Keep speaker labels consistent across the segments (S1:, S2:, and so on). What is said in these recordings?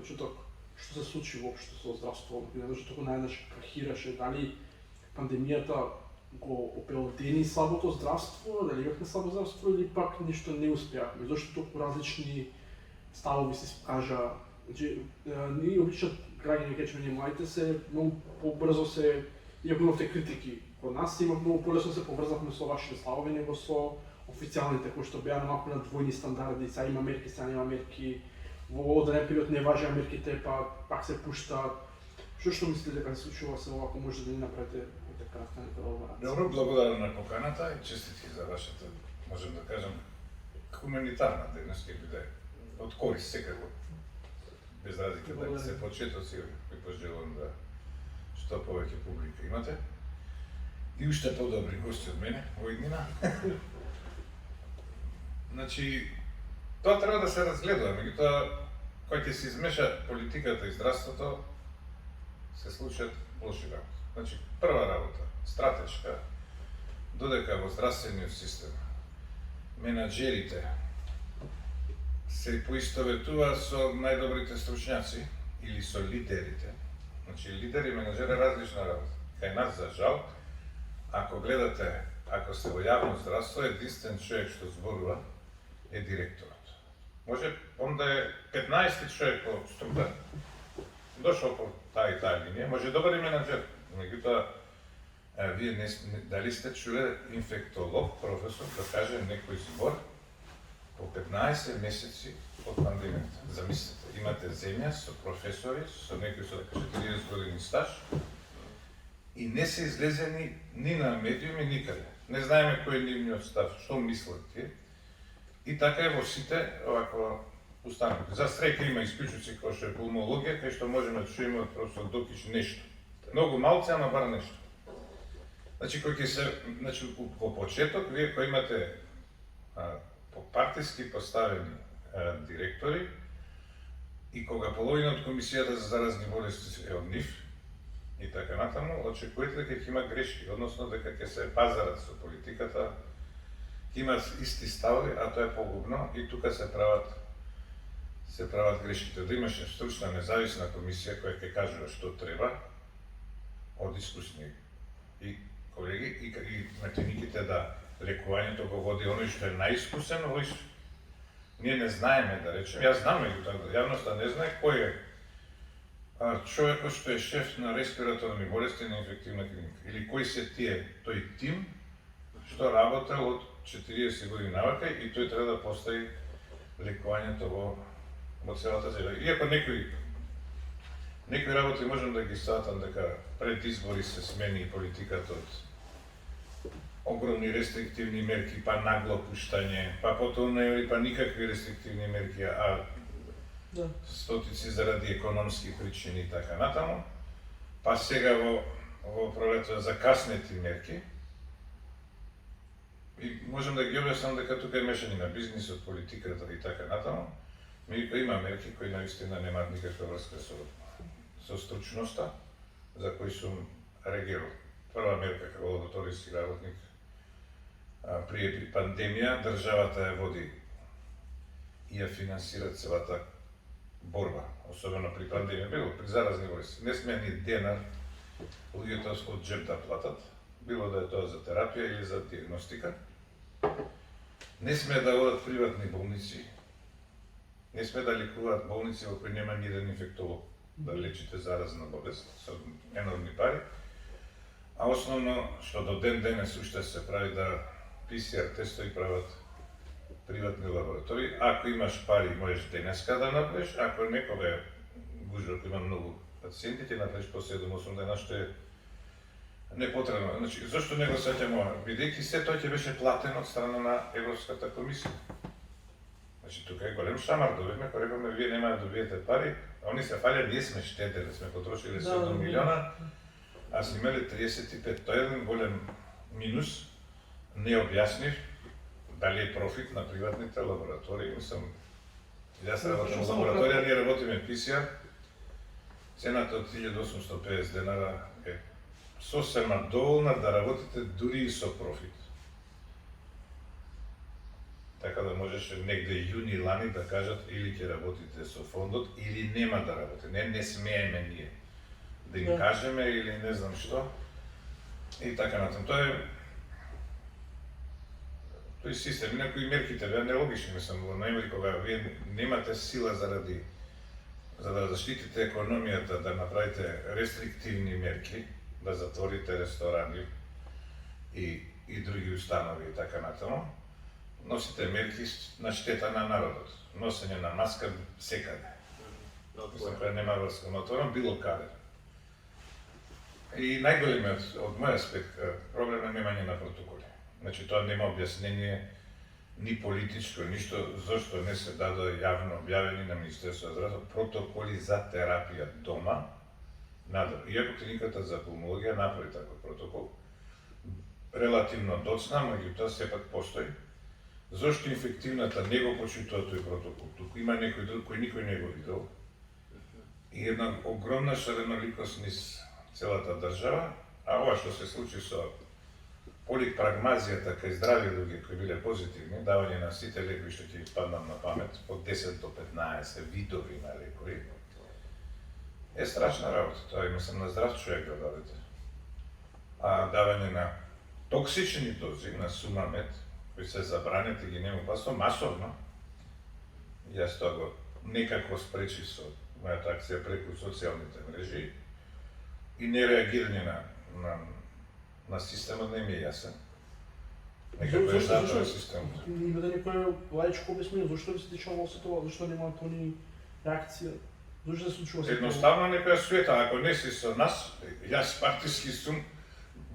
S1: почеток што се случи воопшто со здравството, например, што го најдеш крахираше, дали пандемијата го опелодени слабото здравство, дали имахме слабо здравство или пак нешто не успеавме, зашто толку различни ставови се кажа. Значи, ние обично граѓани кажеме ние младите се многу побрзо се, иако имавте критики код нас, имав многу полесно се поврзавме со вашите ставови него со официјалните кои што беа малку на двојни стандарди, сега има мерки, сега нема мерки, во одреден период не важеа мерките, па пак се пуштаат. Што мислите дека се случува се овако, може да ни направите кратка колаборација?
S2: Добро, благодарам на поканата и честитки за вашата, можем да кажем, хуманитарна дейност ќе биде од корист секако. Без разлика да се почетоци, ви пожелувам да што повеќе публика имате. И уште подобри гости од мене во иднина. Значи, тоа треба да се разгледува, меѓутоа, кој ќе се измеша политиката и здравството, се случат лоши работи. Значи, прва работа, стратешка, додека во здравствениот систем менаџерите се поистоветува со најдобрите стручњаци или со лидерите. Значи, лидер и менаџер е различна работа. Кај нас, за жал, ако гледате, ако сте во јавно здравство, единствен човек што зборува е директорот. Може он да е 15-ти човек по структура, дошол по таа и таа линија, може добар и менаџер, меѓутоа вие дали сте чуле инфектолог, професор, да каже некој збор по 15 месеци од пандемијата. Замислете, имате земја со професори, со некој со да каже 30 години стаж и не се излезени ни на медиуми никаде. Не знаеме кој е нивниот став, што мислат тие. И така е во сите овако установи. За среќа има исклучоци кои што е пулмологија, кај што можеме да чуеме од професор Докич нешто. Многу малце, ама бар нешто. Значи, кој ќе се, значи, во почеток, вие кои имате партиски поставени директори и кога половина од комисијата за заразни болести е од нив и така натаму, очекувате дека ќе има грешки, односно дека ќе се пазарат со политиката, ќе има исти ставови, а тоа е погубно и тука се прават грешките. Да имаш стручна независна комисија која ќе кажува што треба од искусни и колеги и на клиниките да лекувањето го води оној што е најискусен, овој ние не знаеме, да речем. Јас знам, јавноста не знае кој е човекот што е шеф на респираторни болести на инфективна клиника или кои се тие тој тим што работел од 40 години навака и тој треба да постави лекувањето во целата земја. Иако некои работи можам да ги сватам дека пред избори се смени и политиката од огромни рестриктивни мерки, па нагло пуштање, па потоа не па никакви рестриктивни мерки, а стотици заради економски причини и така натаму. Па сега во пролетот закаснети мерки. И можам да ги објаснам дека тука е мешање на бизнисот, политиката и така натаму. Меѓутоа има мерки кои наистина немаат никаква врска со стручноста, за кои сум реагирал. Прва мерка како лабораторијски работник при пандемија, државата ја води и ја финансира целата борба, особено при пандемија, било при заразни болести. Не сме ни денар луѓето од джеб да платат, било да е тоа за терапија или за диагностика. Не сме да одат приватни болници, не сме да лекуваат болници во кои нема ни еден инфектолог да лечите заразна болест со енормни пари. А основно што до ден денес уште се прави да PCR тестови прават приватни лаборатории. Ако имаш пари, можеш денеска да направиш, ако некога е гужва, ако има многу пациенти, ќе направиш по 7-8 дена, што е непотребно. Значи, зашто не го сеќам ова? Бидејќи се тоа ќе беше платено од страна на Европската комисија. Значи, тука е голем шамар, добивме, кој рековме, вие нема да добиете пари, а они се фалја, ние сме штедели, сме потрошили 7 милиона, а сме имали 35. Тоа е еден голем минус, не објаснив дали е профит на приватните лаборатории. Јас работам во лабораторија, ние работиме PCR, цената од 1850 денара е сосема доволна да работите дури и со профит. Така да можеше негде јуни лани да кажат или ќе работите со фондот или нема да работите. Не смееме ние да им кажеме или не знам што. И така натаму. Тој систем, некои мерките беа нелогични, мислам, во најмери кога вие немате сила за да заштитите економијата, да направите рестриктивни мерки, да затворите ресторани и други установи и така натаму, носите мерки на штета на народот. Носење на маска секаде. Мислам, кога нема врска, но отворено било каде. И најголемиот, од мој аспект, проблем е немање на протоколи. Значи, тоа нема објаснение ни политичко, ништо, зашто не се дадоа јавно објавени на Министерството за здравство протоколи за терапија дома. Иако клиниката за пулмологија направи таков протокол, релативно доцна, меѓутоа сепак постои. Зошто инфективната не го почитува тој протокол? Туку има некој друг кој никој не го видел. И една огромна шареноликост низ целата држава, а ова што се случи со полипрагмазијата кај здрави луѓе кои биле позитивни, давање на сите лекови што ќе паднат на памет, од 10 до 15 видови на лекови, е страшна работа. Тоа мислам на здрав човек да дадете. А давање на токсични дози на сумамет, кои се забранети ги нема опасно, масовно, јас тоа го некако спречи со мојата акција преку социјалните мрежи и не реагирање на системот не ми е јасен. Некако е затворен системот.
S1: Има да некој лаичко објаснение, зашто ви се дешава се тоа, зашто нема тони реакција, зашто се случува се тоа?
S2: Едноставно некоја суета, ако не си со нас, јас партиски сум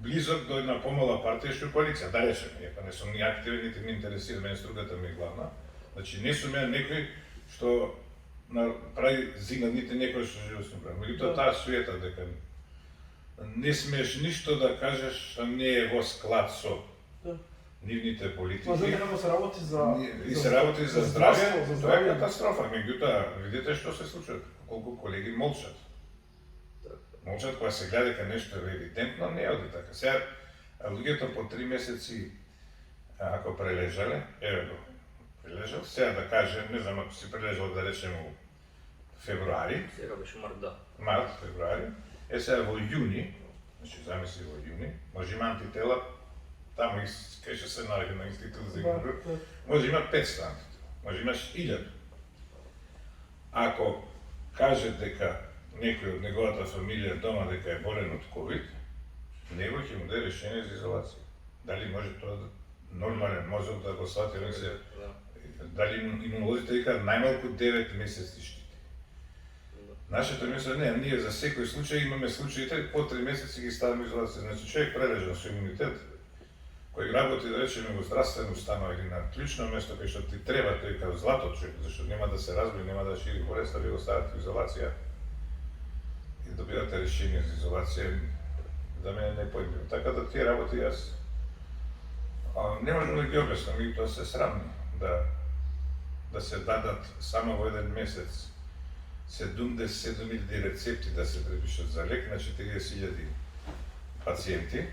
S2: близок до една помала партија што коалиција, да речем, иако не сум ни активен, нити ми интересира, мене стругата ми е главна. Значи не сум ја некој што прави зигнатите некој што живо сум прави. Меѓутоа таа суета дека не смееш ништо да кажеш што не е во склад со нивните политики.
S1: Ма знаете како се работи
S2: се работи за здравје, тоа е катастрофа. Меѓутоа, видите што се случува, колку колеги молчат. Молчат кога се гледа дека нешто е евидентно, не оди така. Сега, луѓето по 3 месеци, ако прележале, еве го, прележал, сега да каже, не знам, ако си прележал да речем у февруари.
S3: Сега беше март, да.
S2: Март, февруари. Сега во јуни, значи замисли во јуни, може има антитела, таму кај се најде на институт за игру, може има 500 антитела, може имаш 1000. Ако каже дека некој од неговата фамилија дома дека е болен од COVID, него ќе му даде решение за изолација. Дали може тоа да нормален мозок да го свати, дали имунолозите викаат најмалку 9 месеци штити. Нашето мислење не, ние за секој случај имаме случаите, по 3 месеци ги ставаме изолација. Значи човек прележан со имунитет, кој работи, да речеме, во здравствена установа или на клучно место кај што ти треба, тој како злато човек, зашто нема да се разбие, нема да шири болест, ви го ставате во изолација и добивате решение за изолација, за мене не појмливо. Така да тие работи јас не можам да ги објаснам, и тоа се срамни да се дадат само во еден месец 77.000 рецепти да се препишат за лек на 40.000 пациенти,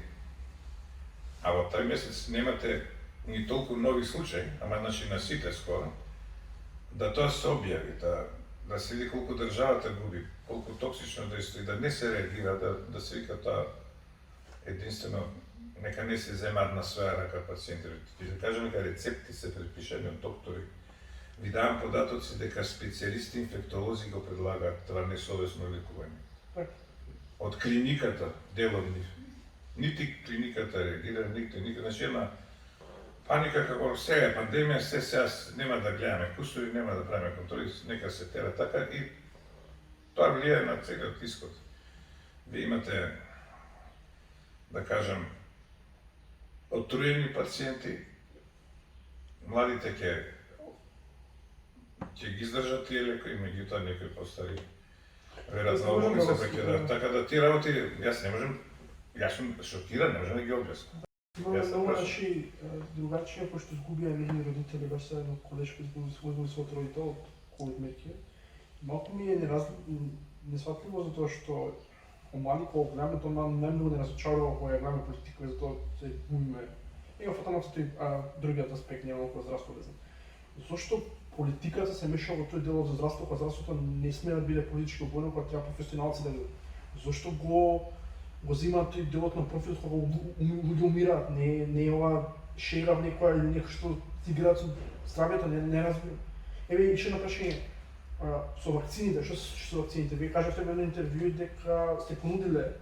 S2: а во тој месец немате ни толку нови случаи, ама значи на сите скоро, да тоа се објави, да се види колку државата губи, колку токсично дејство и да не се реагира, да се вика тоа единствено, нека не се земаат на своја рака пациенти. Да кажеме дека рецепти се препишани од доктори. Ви давам податоци дека специјалисти инфектолози го предлагаат това несовесно лекување. Од клиниката, дел од нив. Нити клиниката реагира, никој. Значи има паника како сега е пандемија, сега нема да гледаме кусури, нема да правиме контроли, нека се тера така и тоа влијае на целиот исход. Ви имате, да кажам, отруени пациенти, младите ќе ги издржат тие лекови, меѓутоа некои постари веројатно овој се прекидат. Така да тие работи, јас не можам, јас сум шокиран, не можам да ги објаснам.
S1: Имаме многу наши другачија кои што изгубија нивни родители, баш се едно колешко изгубили својот родител од ковид мерки. Малку ми е несватливо за тоа што омлади кога гледаме, тоа најмногу не разочарува кога ја гледаме политика, затоа се губиме. Ега фатално со тој другиот аспект, нема околу здравство везен. Зошто политиката се меша во тој дел за здравство, кога здравството не сме да биде политички обојно, кога треба професионалци да го... Зошто го земаат тој делот на профит кога луѓе умираат, не е ова шега в некоја или некој што си играат со здравјето, не разбирам. Еве еше едно прашање. Со вакцините, што со вакцините? Вие кажавте во едно интервју дека сте понудиле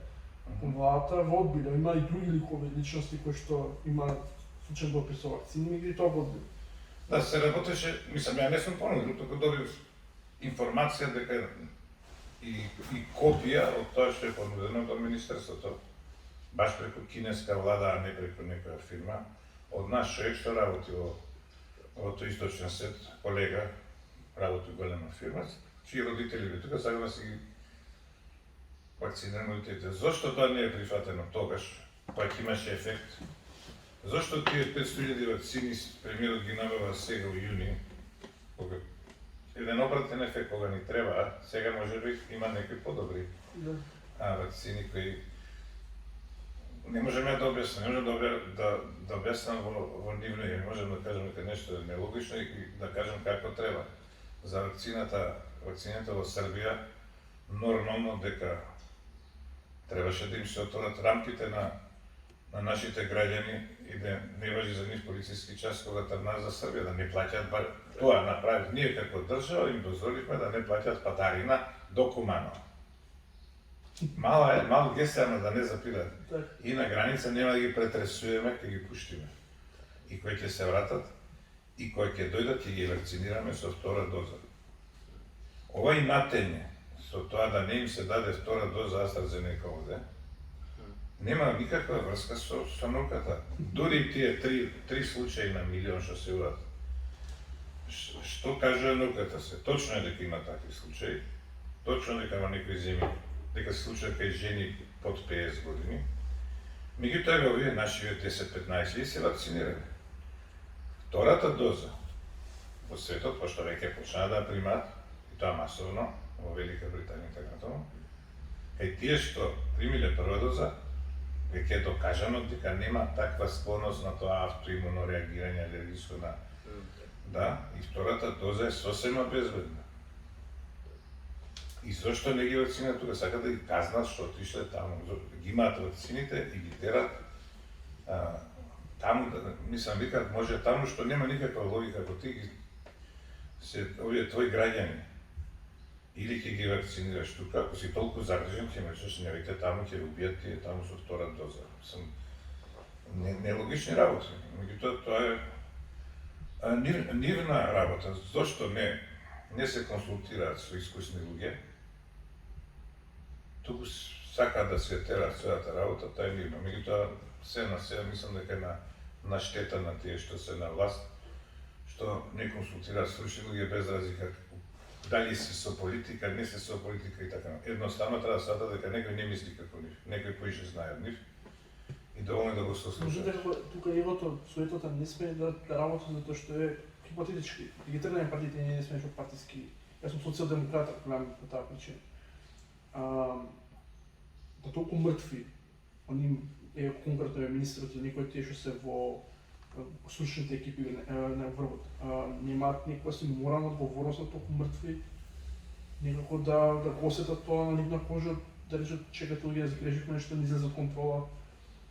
S1: владата во одбиле, има и други ликови личности кои што имаат случаен допир со вакцини, и тоа го одбиле.
S2: Да, се работеше, мислам, ја не сум понудил, туку добив информација дека и копија од тоа што е понудено од Министерството, баш преку кинеска влада, а не преку некоја фирма, од наш човек што работи во тој источен свет, колега, работи во голема фирма, чии родители би тука сакаме да си ги вакцинираме детите. Зошто тоа не е прифатено тогаш, па ќе имаше ефект? Зошто тие 500.000 вакцини премиерот ги набава сега во јуни, кога еден обратен ефект кога ни треба, а сега може би има некои подобри вакцини кои не можеме да објаснам, не можеме да објаснам во нивно име, можеме да кажеме дека нешто е нелогично и да кажем како треба. За вакцината во Србија нормално дека требаше да им се отворат рамките на нашите граѓани и да не важи за нив полициски час кога тргнаа за Србија, да не плаќаат тоа направи ние како држава, им дозволивме да не плаќаат патарина до Куманово. Мал гест, ама да не запираат. И на граница нема да ги претресуваме, ќе ги пуштиме. И кои ќе се вратат, и кои ќе дојдат, ќе ги вакцинираме со втора доза. Ова инатење, со тоа да не им се даде втора доза AstraZeneca овде, нема никаква врска со науката. Дури тие три случаи на милион што се урат. Што кажува науката се? Точно е дека има такви случаи, точно дека во некои земји, дека се случува кај жени под 50 години. Меѓутоа овие нашиве 10-15 се вакцинирани. Втората доза во светот, пошто веќе почнаа да примаат, и тоа масовно, во Велика Британија и така натаму, кај тие што примиле прва доза, веќе е докажано дека нема таква склоност на тоа автоимуно реагирање алергиско на... Да, и втората доза е сосема безбедна. И зошто не ги вакцинат тука? Сакат да ги казнат што отишле таму. Ги имаат вакцините и ги терат таму, мислам, викаат, може таму што нема никаква логика, ако ти ги овие твои граѓани или ќе ги вакцинираш тука, ако си толку загрижен, ќе мечеш невете таму, ќе убијат тие таму со втора доза. Нелогични работи. Меѓутоа тоа е нивна работа. Зошто не се консултираат со искусни луѓе, туку сакаат да се терат својата работа, тоа е нивно. Меѓутоа, се на се, мислам дека на штета на тие што се на власт, што не консултираат стручни луѓе без разлика дали си со политика, не си со политика и така. Едноставно треба да сватат дека некој не мисли како нив, некој поише знае од нив и доволно да го сослушаат.
S1: Тука евото, суетата не сме да работат затоа што е хипотетички. Регистрирање партиите не сме што партиски. Јас сум социјалдемократ, гледам по таа причина. Да толку мртви, они конкретно е министрот или некој тие што се во стручните екипи на врвот, немаат некоја си морална одговорност на толку мртви, некако да го осетат тоа на нивна кожа, да речат чекате луѓе да загрешивме нешто не излезе од контрола.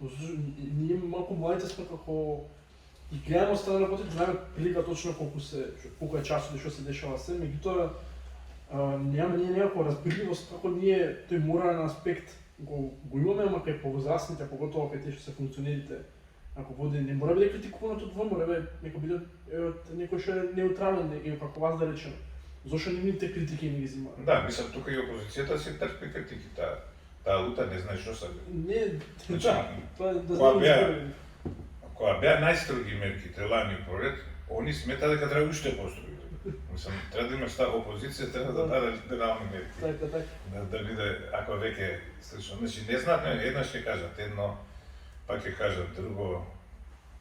S1: Ние малку младите сме како и гледаме од страна работи, знаеме прилика точно колку е часот и што се дешава се, меѓутоа немаме ние некако разбирливост како ние тој морален аспект го имаме, ама кај повозрастните, поготово кај тие што се функционерите, ако води не мора биде критикувано од вон, мора нека биде некој што е неутрален или како вас да речеме. Зошто нивните критики не ги земаат?
S2: Да, мислам тука и опозицијата си трпи критики, таа лута не знае што са.
S1: Не,
S2: да,
S1: тоа да знаме.
S2: Кога беа најстроги мерките лани пролет, они смета дека треба уште построги. Мислам, треба да има став опозиција, треба да даде либерални мерки.
S1: Така.
S2: Да биде, ако веќе слично. Значи, не знаат, еднаш ќе кажат едно, па ќе кажат друго,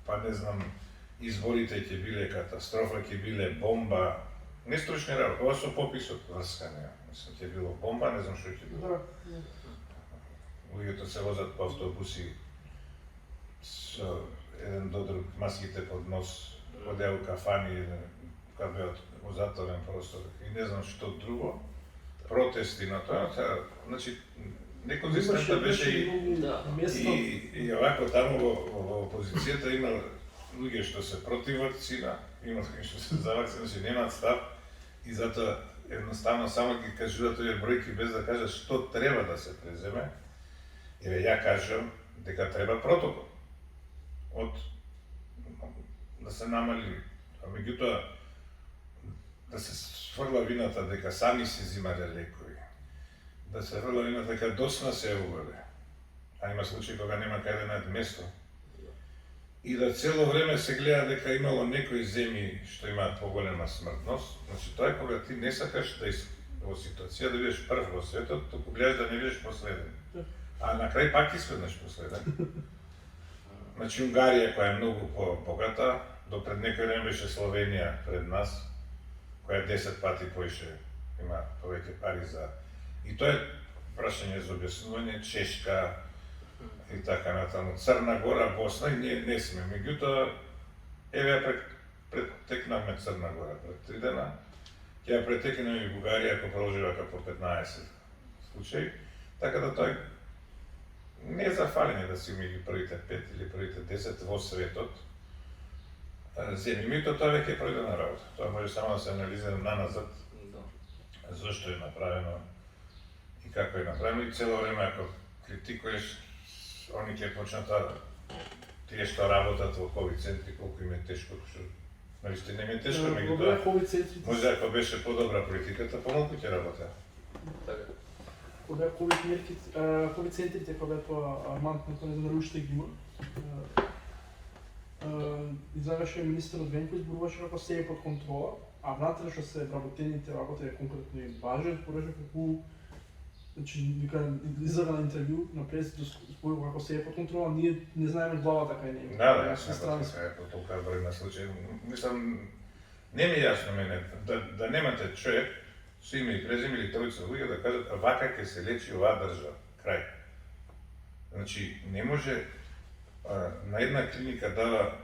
S2: па не знам, изборите ќе биле катастрофа, ќе биле бомба. Не стручни работи, ова со пописот врска неа. Мислам, ќе било бомба, не знам што ќе било. Луѓето се возат по автобуси со еден до друг, маските под нос, одеа у кафани, кога беа во затворен простор и не знам што друго, протести на тоа, значи неконзистентна беше и
S1: место.
S2: И овако таму во опозицијата има луѓе што се против вакцина, има луѓе што се за вакцина, значи немаат став и затоа едноставно само ги кажуваат овие бројки без да кажат што треба да се преземе. Еве ја кажам дека треба протокол од да се намали, а меѓутоа да се сврла вината дека сами си зимале лекови, да се сврла вината дека досна се увеле, а има случаи кога нема каде најдат место, и да цело време се гледа дека имало некои земји што имаат поголема смртност. Значи тоа е кога ти не сакаш да во ситуација да бидеш прв во светот, туку гледаш да не бидеш последен. А на крај пак искренеш последен. Значи Унгарија, која е многу побогата, до пред некој време беше Словенија пред нас, која 10 пати поише има повеќе пари за... И тоа е прашање за објаснување, Чешка и така натаму, Црна Гора, Босна, и ние не сме. Меѓутоа, еве ја претекнавме Црна Гора пред 3 дена, ќе ја претекнеме и Бугарија ако продолжи вака по 15 случаи, така да тоа не е за фалење да си меѓу првите 5 или првите 10 во светот земји. Меѓутоа тоа веќе е пројдена работа. Тоа може само да се анализира наназад зашто е направено и како е направено, и цело време ако критикуеш, они ќе почнат тие што работат во ковид центри, колку им е тешко, што навистина им е тешко, меѓутоа може ако беше подобра политиката, помалку ќе работеа.
S1: Кога ковид центрите, кога тоа армантното не знам уште ги има, излегаше министерот Венко изборуваше како се е под контрола, а внатре што се вработените работи е конкретно и важен, порача како излага на интервју на пресите спојува како се е под контрола, ние не знаеме главата кај него.
S2: Да, е по толка број на случаи. Мислам, не ми е јасно мене да немате човек со име и презиме или тројца луѓе да кажат вака ќе се лечи оваа држава. Крај. Значи, не може на една клиника дава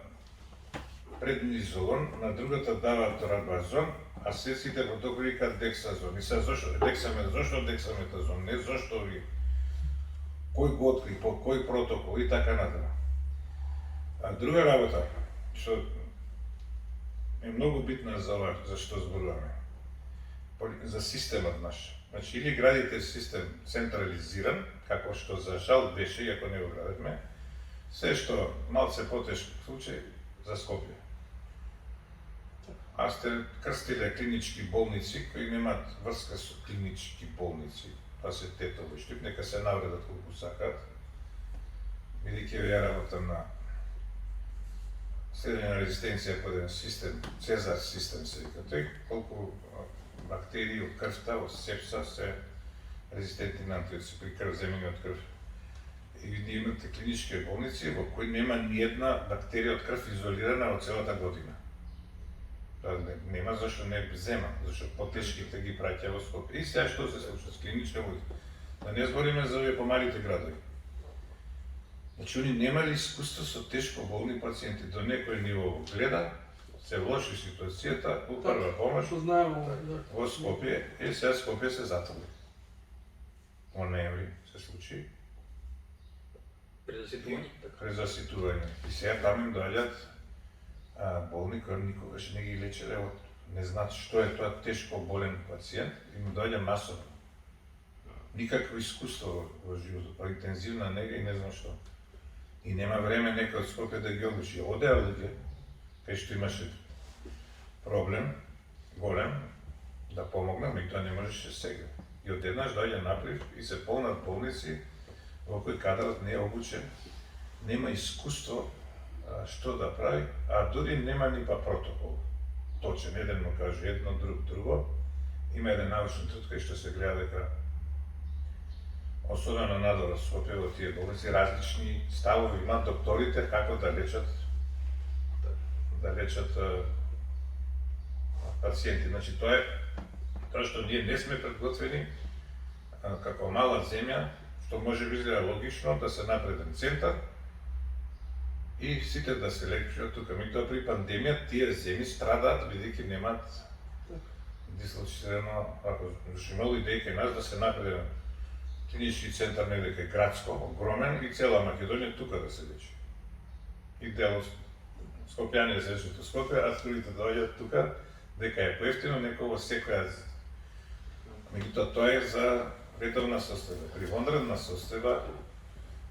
S2: преднизолон, на другата дава торабазон, а сите протоколи викаат дексазон. И сега зошто дексаметазон, не зошто ви, кој го откри, по кој протокол и така натаму. А друга работа, што е многу битна за ова, за што зборуваме, за системот наш. Значи, или градите систем централизиран, како што за жал беше, иако не го градевме, се што малце потешки случај за Скопје. А сте крстиле клинички болници кои немаат врска со клинички болници, па се Тетово и Штип, нека се навредат колку сакаат. Бидејќи ја работам на следење на резистенција под еден систем, Цезар систем се вика тој, колку бактерии од крвта, од сепса се резистентни на антибиотици при крвземење од крв. И ние имате клинички болници во кои нема ни една бактерија од крв изолирана од целата година. Нема зашто не зема, зашто потешките ги праќа во Скопје. И сега што се случува с клиничка болница? Да не збориме за овие помалите градови. Значи, они немали искуство со тешко болни пациенти. До некој ниво гледа, се влоши ситуацијата, упрва помош во Скопје, и сега Скопје се затвори. Во ноември се случи. Презаситување. И сега таму им доаѓаат болни кои никогаш не ги лечеле, не знаат што е тоа тешко болен пациент, им доаѓа масово. Никакво искуство во животот, па интензивна нега и не знам што. И нема време некој од Скопје да ги одлучи. Одеа луѓе, кај што имаше проблем, голем, да помогнам, и тоа не можеше сега. И одеднаш доаѓа наплив и се полнат болници во кој кадрот не е обучен, нема искуство што да прави, а дури нема ни па протокол. Точен, еден му каже едно, друго. Има еден научен труд кај што се гледа дека особено надолу Скопје во тие болници различни ставови имаат докторите како да лечат пациенти. Значи тоа што ние не сме подготвени како мала земја, што може би изгледа логично да се направи центар и сите да се лекуваат тука. Меѓутоа при пандемија тие земји страдаат бидејќи немаат дислоцирано, ако имало идеја кај нас да се направи клинички центар негде кај Градско, огромен, и цела Македонија тука да се лечи. И дел Скопјани се лечат во Скопје, а другите доаѓаат тука, дека е поевтино, некој во секоја. Меѓутоа тоа е за редовна состојба. При вонредна состојба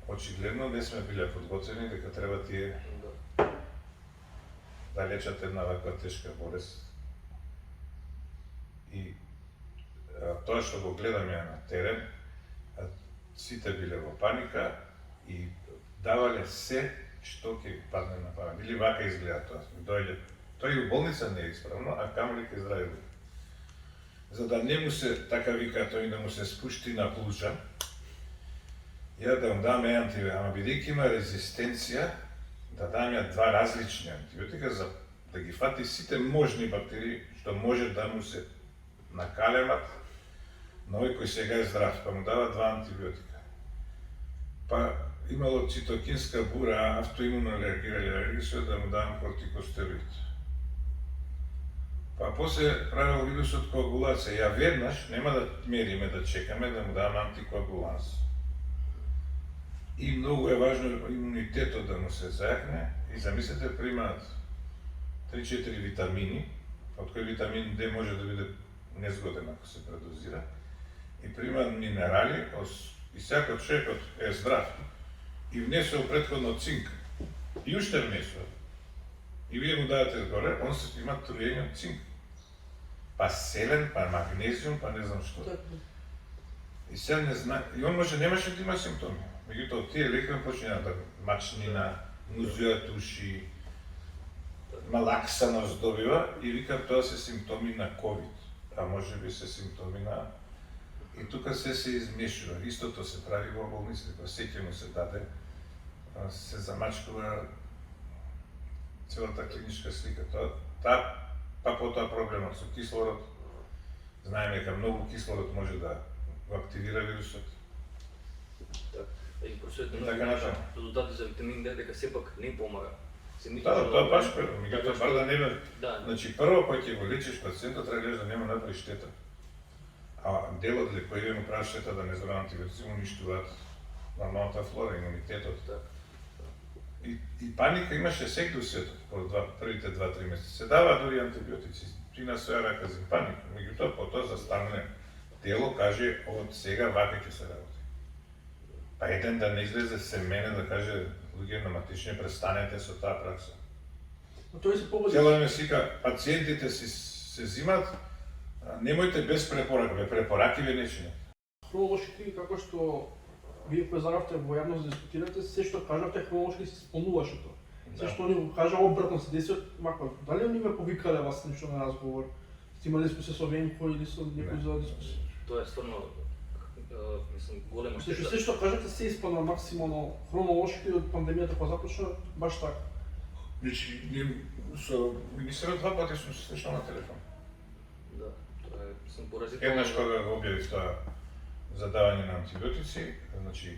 S2: очигледно не сме биле подготвени дека треба тие да лечат една ваква тешка болест. И тоа што го гледаме на терен, сите биле во паника и давале се што ќе падне на памет. Или вака изгледа тоа. Дојде, тој и у болница не е исправно, а камо ли кај здрави луѓе. За да не му се, така вика тој, да му се спушти на плужа, ја да му дам антибиотик, ама бидејќи има резистенција, да дам ја два различни антибиотика за да ги фати сите можни бактерии што може да му се накалемат на овој кој сега е здрав, па му дава два антибиотика. Па имало цитокинска бура, автоимуно реагирали, да му давам кортикостероид. Па после правил вирусот коагулација. Ја веднаш, нема да мериме, да чекаме, да му давам антикоагуланс. И многу е важно имунитетот да му се зајакне. И замислете, примаат 3-4 витамини, од кој витамин D може да биде незгоден ако се предозира. И примаат минерали, и секој човекот е здрав. И внесел претходно цинк. И уште внесел. И вие му давате горе, он се има труење од цинк. Па селен, па магнезиум, па не знам што. И сега не знае, и он немаше да има симптоми. Меѓутоа тие лекови починаат да мачнина, музеат уши, малаксаност добива и вика тоа се симптоми на ковид, а може би се симптоми на. И тука се измешува. Истото се прави во болниците, кога сеќе му се даде, се замачкува целата клиничка слика. Па потоа проблемот со кислород. Знаеме дека многу кислород може да го активира вирусот.
S3: И просветно
S2: така натаму.
S3: резултати за витамин D дека сепак не помага.
S2: Тоа баш прво, меѓутоа бар да не бе.
S3: Да.
S2: Значи прво кога ќе го лечиш пациентот треба да гледаш да нема направи штета. А делот лекови му прават штета да не зборам антибиотици, му уништуваат нормалната флора, имунитетот. И паника имаше секој светот по првите 2-3 месеци. Се даваа дури антибиотици. Ти на своја рака за паника. Меѓутоа потоа застанне тело каже од сега вака ќе се работи. Па еден да не излезе се мене да каже луѓе на матични престанете со таа пракса.
S1: Но тој се погоди.
S2: Цело ме сика пациентите се зимат, немојте без препорака, препораки ве не чинат.
S1: Хронолошки, како што вие презаравте во јавност да дискутирате, се што кажавте хронолошки се исполнуваше тоа. Се што они го кажа обратно се деси вака. Дали они ве повикале вас нешто на разговор? Сте имали дискусија со Венко или со некој за дискусија?
S3: Тоа е стварно мислам голема
S1: Се што кажете се исполна максимално хронолошки од пандемијата кога започна баш така.
S2: Значи, со министерот два пати сум се слушал на телефон.
S3: Да, тоа е мислам поразително.
S2: Еднаш кога го објавив тоа за давање на антибиотици, значи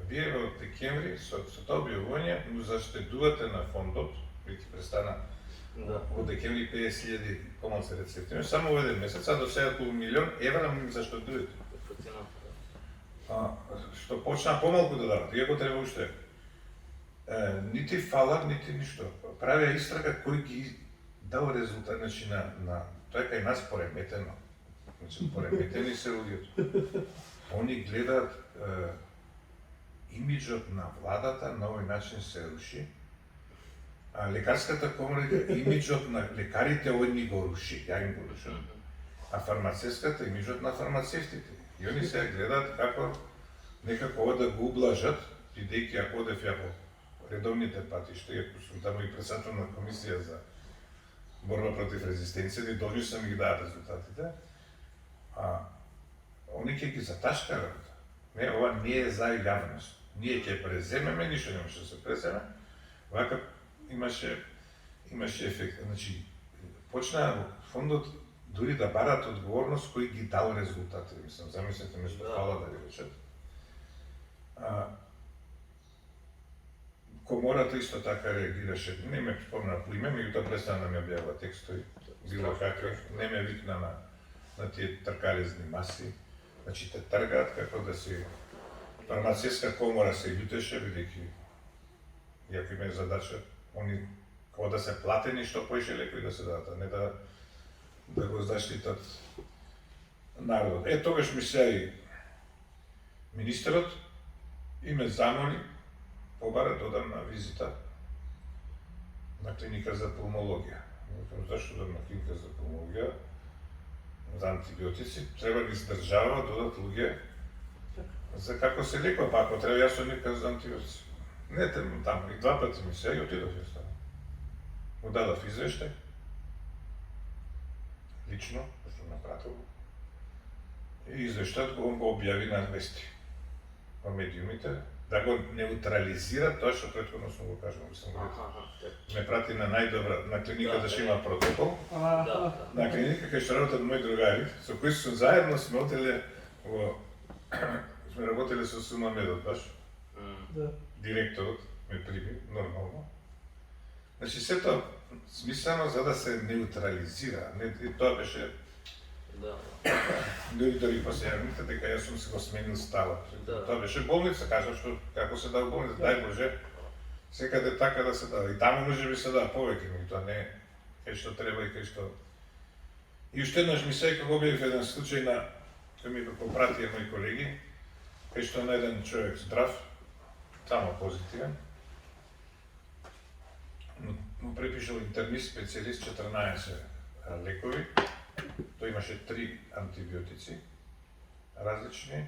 S2: вие во декември со тоа објавување му заштедувате на фондот, бидејќи престана во декември 50.000 помалку рецепти. Само во еден месец, а до сега околу €1.000.000 му заштедувате. Што почна помалку да дават, иако треба уште. Нити фала, нити ништо. Правеа истрага кој ги дал резултат, значи на тоа е кај нас пореметено. Значи пореметени се луѓето. Они гледаат имиджот на владата на овој начин се руши. А лекарската комора имиджот на лекарите овој ни го руши, ја им го рушам. А фармацевската имиджот на фармацевтите. И они се гледаат како некако ова да го ублажат, бидејќи ако одев ја по редовните патишта, иако сум таму и председател на комисија за борба против резистенција, и должни сам ги дадат резултатите, они ќе ги заташкаат. Не, ова не е за јавност. Ние ќе преземеме, ништо не може да се преземе. Вака имаше ефект. Значи, почнаа во фондот дури да барат одговорност кој ги дал резултати. Мислам, замислете место фала да ви речат. комората исто така реагираше. Не ме спомна по име, меѓутоа престана да ми објавува текстови, било какви, не ме викна на тие тркалезни маси. Значи те тргаат како да си фармацевска комора се љутеше, бидејќи иако има задача, они како да се платени што поише лекои да се дадат, а не да го заштитат народот. Тогаш ми се и министерот и ме замоли побара додам на визита на клиника за пулмологија. Зашто да на клиника за пулмологија за антибиотици треба да издржава додат луѓе за како се лекува, па ако треба јас нека за антибиотици. Не таму, и два пати ми се и отидов јас таму. Му дадов извештај, лично, што напратил, и извештајот го објави на вести во медиумите, да го неутрализира тоа што претходно сум го кажал, мислам го ме прати на најдобра, на клиника да има протокол, на клиника кај што работат мои другари, со кои сум заедно сме отеле во сме работеле со Сума Медот баш. Директорот ме прими нормално. Значи сето смислено за да се неутрализира, и тоа беше дори последните, дека јас сум се го сменил ставот. Тоа беше болница, кажам што како се дава болница, дај Боже, секаде така да се дава. И таму може би се дава повеќе, но тоа не кај што треба и кај што. И уште еднаш ми се како објавив еден случај на кој ми го попратија мои колеги, кај што на еден човек здрав, само позитивен, му препишал интернист, специјалист 14 лекови. Тој имаше 3 антибиотици, различни,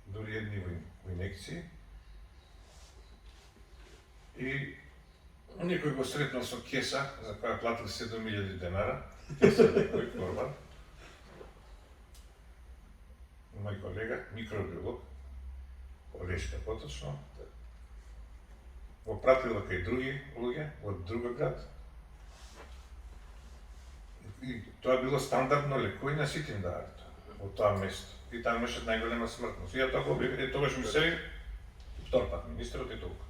S2: дури едни во инекции. И некој го сретнал со кеса, за која платил 7.000 денара, кеса некој корбан. Мој колега, микробиолог, Олешка поточно, го пратила кај други луѓе од друг град. И тоа било стандардно лекови на сите им даваат од тоа место. И таму имаше најголема смртност. И ја тоа го објавив, тогаш ми се втор пат министерот и толку.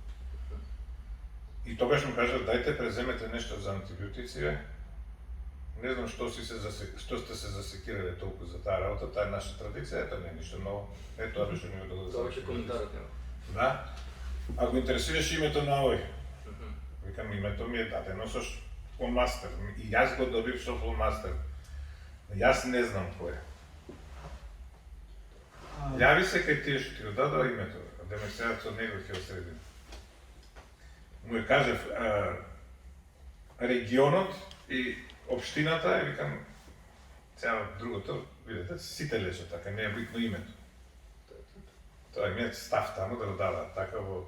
S2: И тогаш ми кажа, дајте преземете нешто за антибиотици, не знам што сте се засекирале толку за таа работа, таа е наша традиција, тоа не е ништо ново. Тоа беше ми го
S3: Тоа беше коментарот нема.
S2: Да. А го интересираше името на овој. Викам, името ми е дадено со фулмастер. И јас го добив со фулмастер. Јас не знам кој е. Јави се кај тие што ти го дадоа името, да ме сега со него ќе осредим. Му ја кажев регионот и општината, и викам, сега другото, видете, сите лечат така, не е битно името. Тоа имеат став таму да го даваат така во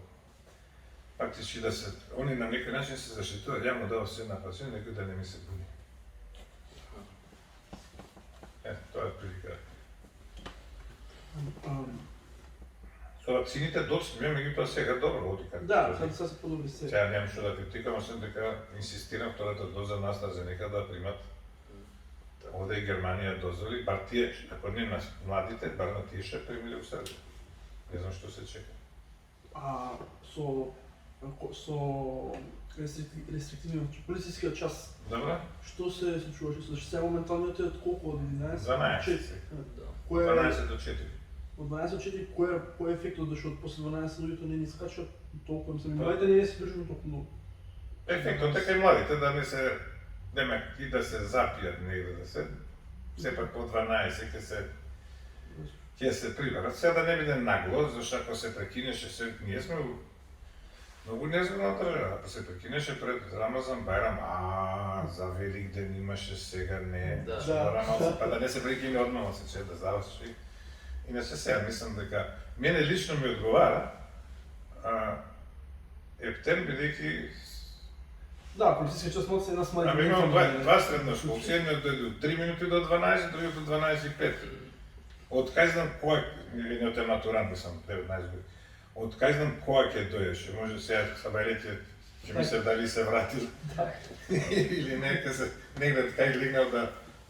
S2: фактички да се, они на некој начин се заштитуваат, ја му дава се на пациент, некој да не ми се буни. Тоа е прилика. Со вакцините доцнеме, меѓутоа сега добро оди како.
S1: Да, сега се подобри се.
S2: Сега немам што да критикам, освен дека инсистирам втората доза на AstraZeneca да примат. Овде и Германија дозволи, бар тие, ако не на младите, бар на тие ще примиле у Србија. Не знам што се чека.
S1: Со рестриктивниот полицискиот час.
S2: Добра?
S1: Што се случуваше? Значи сега моменталниот е од колку? Од 11
S2: 12.
S1: до 4.
S2: 12 до 4.
S1: Од 12 до 4, кој е ефектот, зашто после 12 луѓето не ни скачат толку, мислам, младите не се држат толку многу.
S2: Ефектот е кај младите да не се, нема и да се запијат негде да се, сепак по 12 ќе се приберат. Сега да не биде нагло, зашто ако се прекинеше се, ние сме многу незгодна држава, ако се прекинеше пред Рамазан Бајрам, за Велик ден имаше сега не, Рамазан, па да не се прекине одмама се че да заврши. И не се сега, мислам дека мене лично ми одговара Ептен, бидејќи
S1: Да, полицискиот час може се една смаѓа.
S2: Ами имам два средношколци, едниот дојде од 3 минути до 12, другиот од 12:05. Од кај знам кој, едниот е матурант, сам 19 години. Од кај знам кој ќе дојдеше, може сега сабајлете ќе ми се дали се вратил. Или негде кај легнал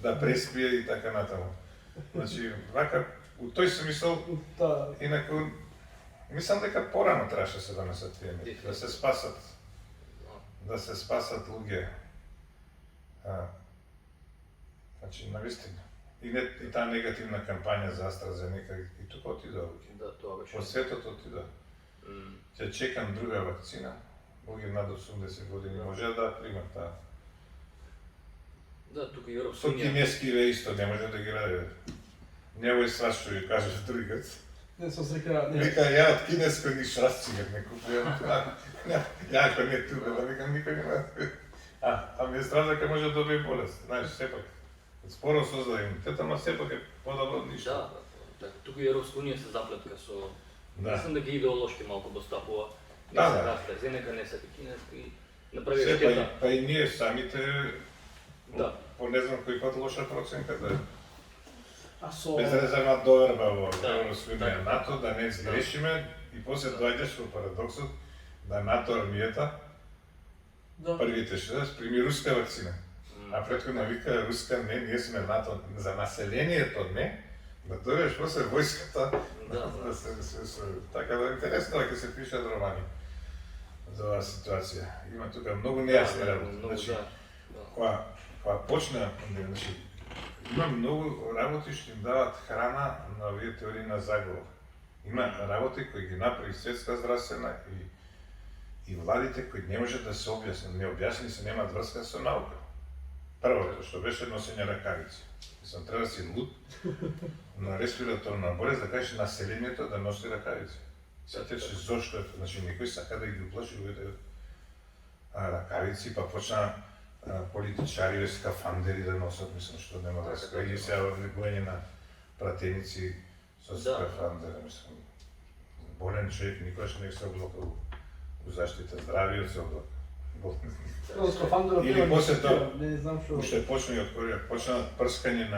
S2: да преспие и така натаму. Значи, вака, у тој смисол, инаку Мислам дека порано требаше се донесат тие мерки, да се спасат,
S3: Да.
S2: да се спасат луѓе. Значи, навистина. И таа негативна кампања за AstraZeneca и тука отида луѓе.
S3: Да, тоа беше.
S2: По светот отида.
S3: М,
S2: Ќе чекам друга вакцина. Луѓе над 80 години може да примат таа.
S3: Да, тука и
S2: Со
S3: Европска унија.
S2: кинески ве исто не може да ги ради. Немој сваш што ја кажеш другиот.
S1: Не со срека, не.
S2: Вика, ја од кинеско ни шрасцигер не купувам. Ја ако не тука, да викам никој нема. А ми е страх дека може да добие болест. Знаеш, сепак. Споро созда имунитет, ама сепак е подобро од ништо.
S3: Да, да, тука и Европска унија се заплетка со...
S2: Да.
S3: Мислам дека идеолошки малку достапува. Не
S2: Да,
S3: се
S2: да.
S3: AstraZeneca, не се кинеска и направи
S2: Се,
S3: штета.
S2: па и ние самите,
S3: Да.
S2: по не знам кој пат лоша проценка да е.
S1: А со...
S2: Безрезервна доверба во
S3: Да,
S2: Европска унија
S3: така.
S2: НАТО, да не сгрешиме и после доаѓаш во парадоксот да НАТО армијата
S1: Да.
S2: првите 60 прими руска вакцина.
S3: М,
S2: А претходно вика руска не, ние сме НАТО за населението не, да дојдеш после војската
S3: Да,
S2: да се така да е интересно дека се пишат романи за оваа ситуација. Има тука многу нејасни работи.
S3: Многу,
S2: Значи,
S3: да.
S2: кога почна, значи, има многу работи што им дават храна на овие теории на заговор. Има работи кои ги направи Светска здравствена и владите кои не може да се објаснат, не објаснени се немаат врска со наука. Првото што беше носење ракавици. Мислам, треба да си луд на респираторна болест да кажеш населението да носи ракавици. Сетеш се зошто е, значи некој сака да ги уплаши луѓето ракавици, па почна политичари скафандери да носат, мислам што нема врска. Или се влегување на пратеници со
S3: Да.
S2: скафандери, мислам. Болен човек никогаш не се облака у заштита здравиот се облака.
S1: Тоа скафандерот
S2: Или после тоа,
S1: не знам што.
S2: уште почна и од Кореја, почна прскање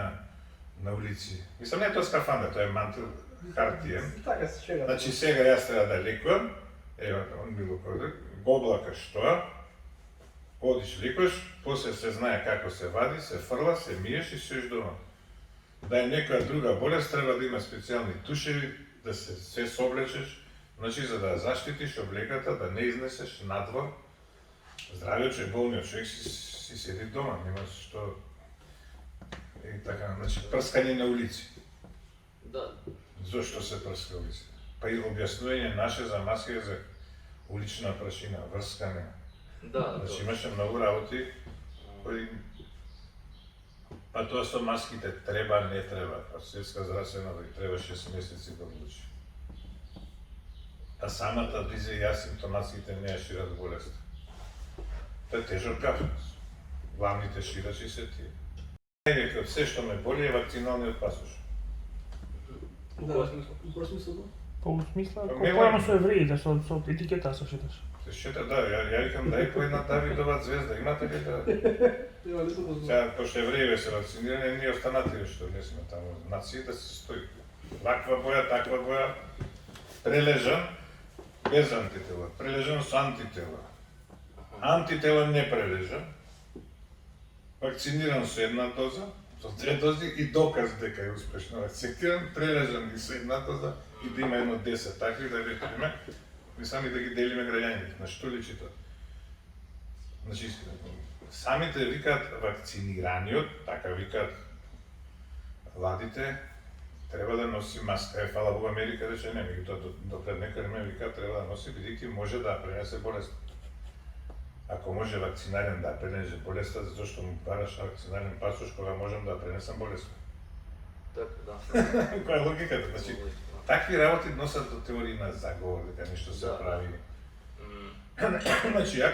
S2: на улици. Мислам, не е тоа скафандер, тоа е мантил хартиен.
S1: Така се шега.
S2: Значи сега јас треба да лекувам, ева, он било кој го облакаш тоа, одиш лекуваш, после се знае како се вади, се фрла, се миеш и се дома. Да е некоја друга болест, треба да има специјални тушеви, да се соблечеш, значи за да ја заштитиш облеката, да не изнесеш надвор. Здравиот човек, болниот човек си седи дома, нема што... И така, значи прскање на улици.
S3: Да,
S2: Зошто се прска улици? Па и објаснување наше за маски за улична прашина, врскане.
S3: да,
S2: Значи
S3: да.
S2: имаше многу работи кои... Па тоа со маските треба, не треба. Па Светска здравствена треба 6 месеци да одлучи. А самата влиза и асимптоматските не ја шират болест. Тоа е тежок кап. Главните ширачи се тие. Најдека од се што ме боли е вакциналниот пасош.
S3: Во
S1: Да.
S3: кој смисла?
S1: У кој смисла?
S4: Па у смисла,
S2: Па
S4: како
S2: нема-
S4: порано со евреите, со етикета со шеташ.
S2: Се шета, да, ја викам дај по една Давидова звезда, имате ли да?
S1: Ева, не го знам.
S2: Сега, пошто евреи се вакцинирани, ние останати што не сме таму. Нација да се стои. Ваква боја, таква боја, прележан, без антитела, прележан со антитела. Антитела не прележан, вакциниран со една доза, со 2 дози и доказ дека е успешно вакциниран, прележан и со една доза и да има едно 10 такви да речеме, ми сами да ги делиме граѓаните. На што личи тоа? Значи, самите викаат вакцинираниот, така викаат владите, треба да носи маска. Е, фала Богу, Америка рече не, меѓутоа до пред некој време викаат треба да носи, бидејќи може да пренесе болест. Ако може вакцинарен да пренесе болеста, зашто му бараш вакцинарен пасош кога можам да пренесам болест?
S3: Така, да.
S2: Која е логиката? Значи, такви работи носат до теории на заговор, дека нешто се
S3: Да.
S2: прави.
S3: М,
S2: Значи, ја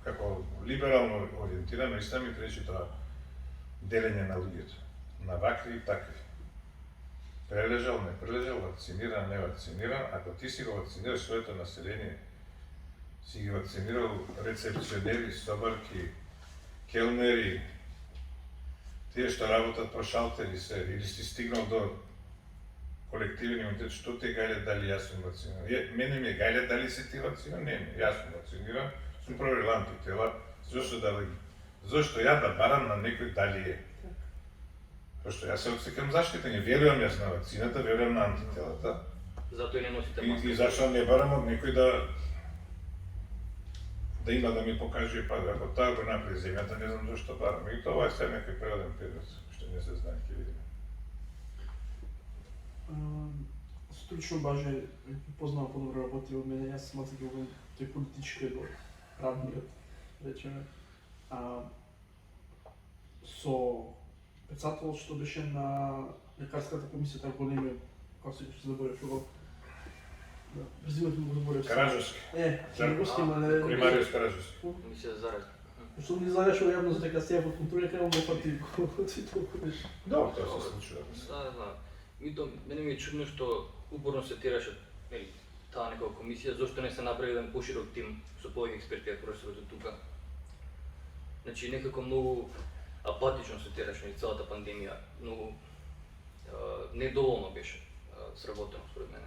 S2: како либерално ориентирано, исто ми пречи тоа делење на луѓето, на вакви и такви. Прележал, не прележал, вакциниран, не вакциниран, ако ти си го вакцинираш своето население, си ги вакцинирал рецепционери, собарки, келнери, тие што работат по шалтери се, или си стигнал до колективен имунитет, што те гајле дали јас сум вакциниран? Мене ми е гајле дали си ти вакциниран? Не, јас сум вакциниран, сум проверил антитела, зошто ја да барам на некој дали е? Пошто јас се отсекам заштитен, верувам јас на вакцината, верувам на антителата.
S3: Затоа и не носите маска.
S2: И зашто не барам од некој да има да ми покаже, па ако таа го направи земјата, не знам зашто барам. И тоа е се некој природен период, што не се знае, ќе видиме.
S1: Стручно баже познава подобро работи од мене, јас сматрам дека го тој политички до правниот, речеме. Со председател што беше на лекарската комисија, така големи, како се заборев што презимето му го заборев.
S2: Караджовски.
S1: Ќе го гостиме, але
S2: Примариус Караджовски.
S3: Мисля зарад.
S1: што не знаеш јавно за дека се во контура, кај го фати ти толку беше.
S2: Да, тоа се случува.
S3: Да. Мене ми е чудно што упорно се тераше таа некоја комисија, зошто не се направи еден поширок тим со повеќе експерти, како професорот тука. Значи некако многу апатично се тераше и целата пандемија, многу недоволно беше сработено според мене.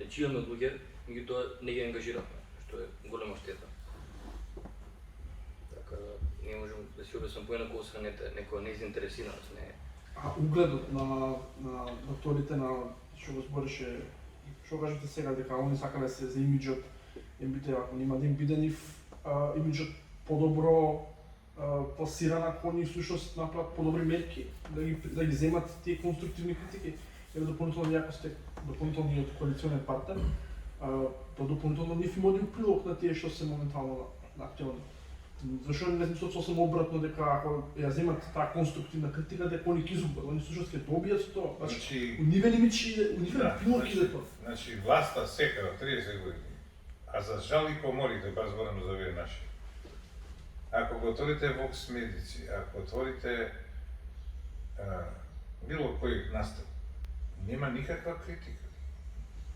S3: Значи имаме луѓе, меѓутоа не ги ангажиравме, што е голема штета. Така не можам да си објаснам поинаку освен некоја незаинтересираност, не.
S1: Угледот на докторите на што го збореше, што кажете сега дека они сакале се за имиџот, МБТ, ако нема да им биде нив имиџот подобро пласиран, ако они всушност направат подобри мерки, да ги земат тие конструктивни критики. Еве дополнително јако сте дополнителниот коалиционен партнер, тоа дополнително нив им оди у прилог на тие што се моментално активни. Зашто не знам сосем обратно дека ако ја земат таа конструктивна критика, дека они ќе изгубат, они всушност ќе добијат тоа.
S2: Значи,
S1: У нивен имидж иде, у нивен прилог иде тоа.
S2: Значи, власта секава 30 години, а за жал и коморите, баш зборам за овие наши. Ако го отворите Vox Медици, ако отворите било кој настап, нема никаква критика.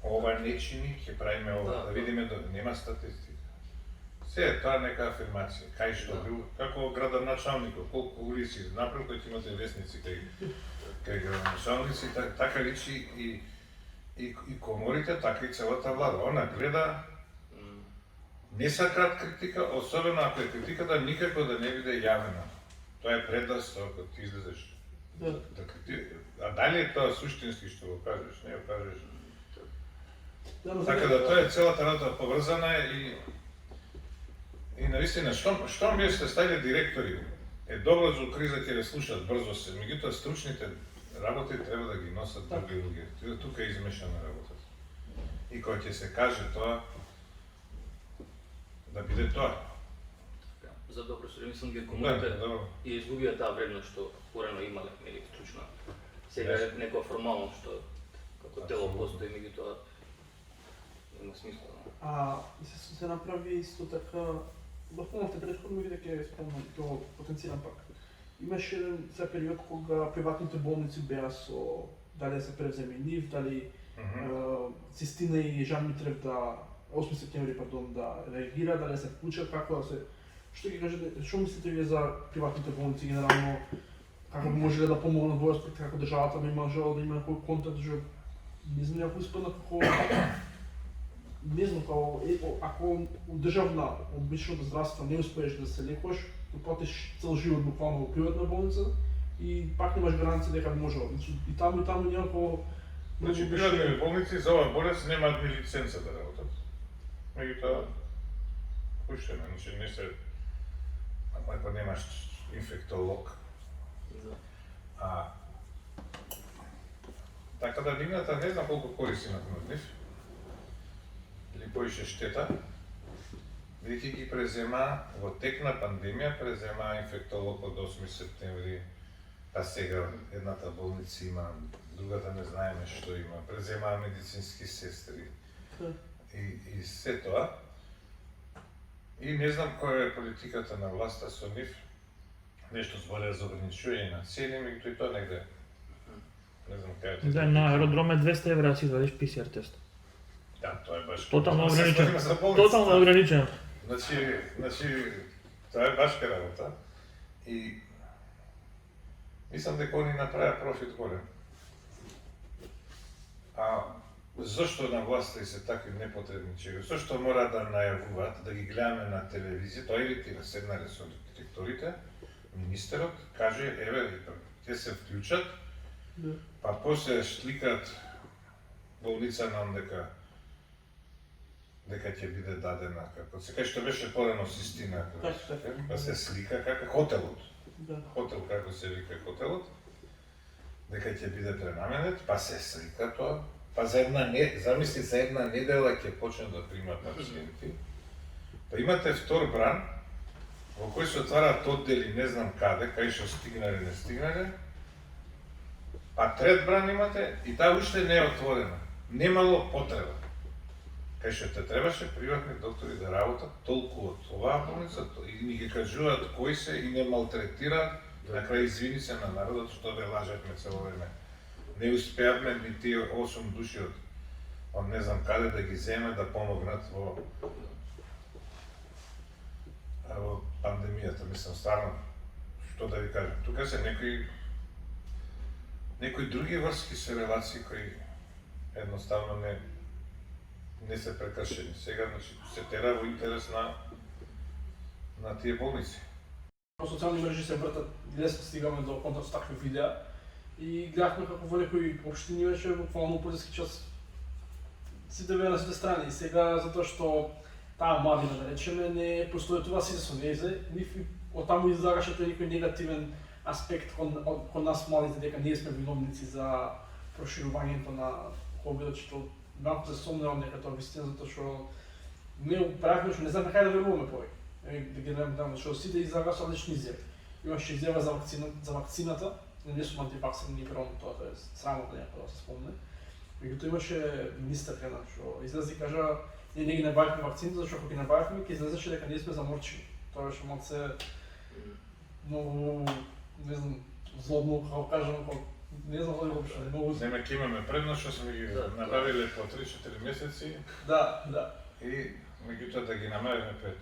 S2: Ова не чини, ќе правиме ова, да видиме да нема статистика. Се е тоа нека афирмација, кај што бил, како градоначалникот, колку улици направил, кој имате вестници кај градоначалници, така личи и коморите, така и целата влада. Она гледа, не сакаат критика, особено ако е критиката никако да не биде јавена. Тоа е предност, ако ти излезеш. А дали е тоа суштински што го кажеш, не го кажеш. Така да тоа е целата работа поврзана и навистина, штом вие сте стајле директори, е добро за криза ќе ве слушат брзо се, меѓутоа стручните работи треба да ги носат други луѓе. Тука е измешана работата. И кога ќе се каже тоа, да биде тоа.
S3: За добро се мислам дека комуните и изгубија таа вредност што порано имале, или стручна. Сега е некоја формалност што како тело постои, меѓутоа нема смисла.
S1: Се направи исто така, допомнавте претходно ми дека ќе спомнам тоа потенцирам пак. Имаше еден период кога приватните болници беа со дали се превземе нив, дали Цистина и Жан Митрев 8 септември, да реагира, дали се вклучат, како да се... Што ги кажете, што мислите вие за приватните болници генерално, како би можеле да помогнат во аспект, како државата би можела да има некој контакт, не знам ако испадна како... Не знам, ако у државна, обичното здравство не успееш да се лекуваш, платиш цел живот буквално во приватна болница и пак немаш гаранција дека би можела. И таму некако...
S2: Значи, приватни болници за оваа болест немаат ни лиценца да работат. Меѓутоа, пуштено, значи не се... Ако немаш инфектолог. Така да нивната не знам колку корист имат од нив. Или поише штета. Веќе ги презема во тек на пандемија, презема инфектолог од 8 септември, па сега едната болница има, другата не знаеме што има, преземаа медицински сестри и се тоа. И не знам која е политиката на власта со нив. Нешто зборува за ограничување на цени, меѓутоа и тоа негде. Не знам кај е.
S4: Да, на аеродроме 200 евра си извадиш PCR тест.
S2: Да, тоа е баш...
S4: Тотално ограничен. Тотално ограничен.
S2: Значи, тоа е башка работа. И мислам дека они направија профит голем. Зошто на власта и се такви непотребни чега? Зошто мора да најавуваат, да ги гледаме на телевизија, тоа иritira седнале со директорите, министерот каже, еве, ќе се вклучат, па после сликаат болница нам дека ќе биде дадена како се кај што беше порано Систина,
S1: Така.
S2: па се слика како хотелот.
S1: Да.
S2: Хотел како се вика хотелот, дека ќе биде пренаменет, па се слика тоа. Па замисли за една недела ќе почне да примат пациенти. Па имате втор бран, во кој се отварат оддели не знам каде, кај што стигнале, не стигнале. А трет бран имате и таа уште не е отворена. Немало потреба. Кај што те требаше приватни доктори да работат толку од оваа болница и ни ги кажуваат кои се и не малтретираат, на крај извини се на народот што ве лажевме цело време. Не успеавме ни тие 8 души од не знам каде да ги земе да помогнат во пандемијата, мислам стварно, што да ви кажам, тука се некои други врски се релации кои едноставно не се прекршени. Сега значи се тера во интерес на тие болници.
S1: По социјални мрежи се вртат, лесно стигаме до контакт со такви видеа и гледахме како во некои општини беше буквално полиски час сите беа на сите страни. И сега затоа што таа младина да речеме не постојува сите со незе, нив од таму излагаше тој некој негативен аспект кон нас младите дека ние сме виновници за проширувањето на ковидот, што малку се сомневам дека тоа вистина затоа што не правихме што не знаме кај да веруваме повеќе. Да ги дадам што сите излага со различни изјави. Имаше изјава за вакцината, не сум антиваксер, не верувам тоа, тоа е срамотно некој да се спомне. Меѓутоа имаше министерка што излезе и кажа ние не ги набавивме вакцините зашто ако ги набавивме ќе излезеше дека ние сме заморчени. Тоа беше малце многу не знам злобно како кажам, не знам дали воопшто не многу.
S2: Нема ќе имаме предност што сме ги набавиле по 3-4 месеци.
S1: Да.
S2: И меѓутоа да ги намериме пред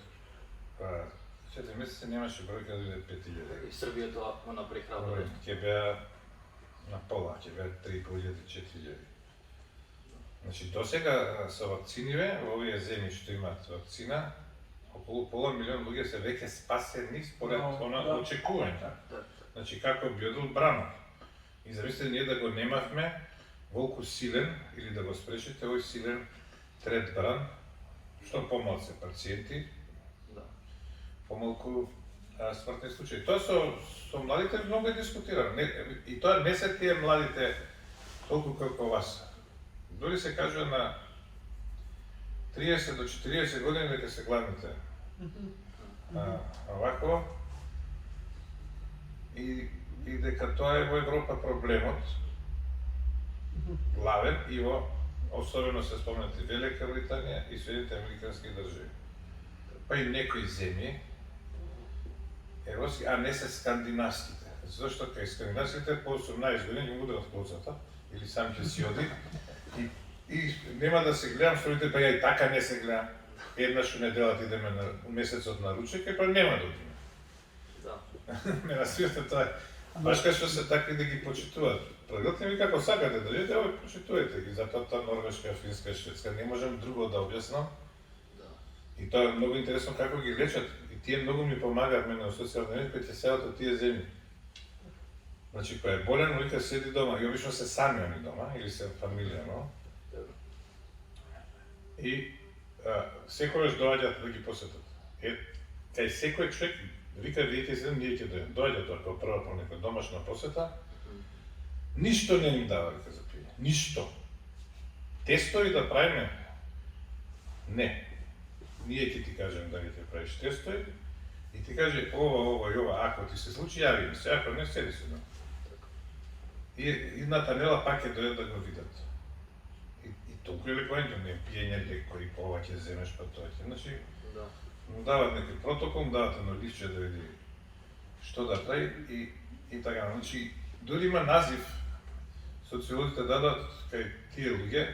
S2: 4 месеци немаше бројка да биде 5000.
S3: И Србија тоа го направи храбро.
S2: Ќе беа на пола, ќе беа 3500-4000. Значи досега со вакциниве во овие земји што имаат вакцина, околу пола милион луѓе се веќе спасени според очекување. Значи како би одил бранот. И замислете ние да го немавме волку силен или да го спрешите овој силен трет бран, што помалку пациенти, помалку смртни случаи. Тоа со младите многу е дискутирано. И тоа не се тие младите толку како вас. Дори се кажува на 30 до 40 години дека се гладните. Овако и дека тоа е во Европа проблемот главен и во особено се спомнати Велика Британија и Соединените Американски држави. Па и некои земји европски, а не се скандинавските. Зашто кај скандинавските по 18 години ги удрат коцата или сам ќе си оди и нема да се гледам сторите, па ја и така не се гледам. Еднаш неделат идеме на месецот на ручек, па нема да одиме. Ме насвирте тоа. Баш кај што се такви да ги почитуваат. Предготвим ви како сакате да идете, овој почитувате ги, затоа тоа Норвешка, Финска, Шведска, не можам друго да објаснам. И тоа е многу интересно како ги лечат. И тие многу ми помагаат мене во социјални мрежи кои ќе седат од тие земји. Значи кој е болен, вика седи дома, и обично се сами они дома или се фамилија, но. И секогаш доаѓаат да ги посетат. Кај секој човек вика видите се, ние ќе доаѓа тоа како прва по некоја домашна посета. Ништо не им дава вика за пиење. Ништо. Тестови да правиме? Не. Ние ќе ти кажем дали ќе правиш тестови и ти каже ова и ова, ако ти се случи, јави ми се, ако не, седи се дома. И идната нела пак ќе дојдат да го видат. И толку е лекувањето, не пиење лекои, ова ќе земеш, па тоа ќе. Значи, му дават некој протокол, му дават едно лифче да види што да прави и така. Значи, дори има назив, социолозите дадат кај тие луѓе,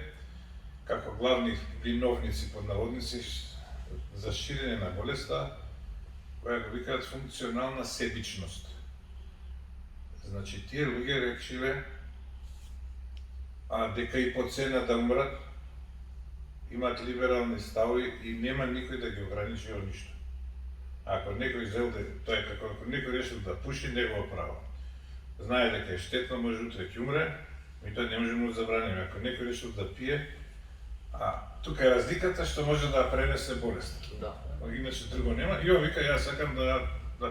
S2: како главни виновници, под наводници, за ширење на болеста, која го викаат функционална себичност. Значи, тие луѓе речиле дека и по цена да умрат, имаат либерални ставови и нема никој да ги ограничи од ништо. Ако некој зелде, тоа е како ако некој решил да пуши, негово право. Знае дека е штетно, може утре ќе умре, Ми тоа не можеме да забраниме. Ако некој решил да пие, а тука е разликата што може да пренесе болест.
S3: Да.
S2: Иначе друго нема. Јо вика, јас сакам да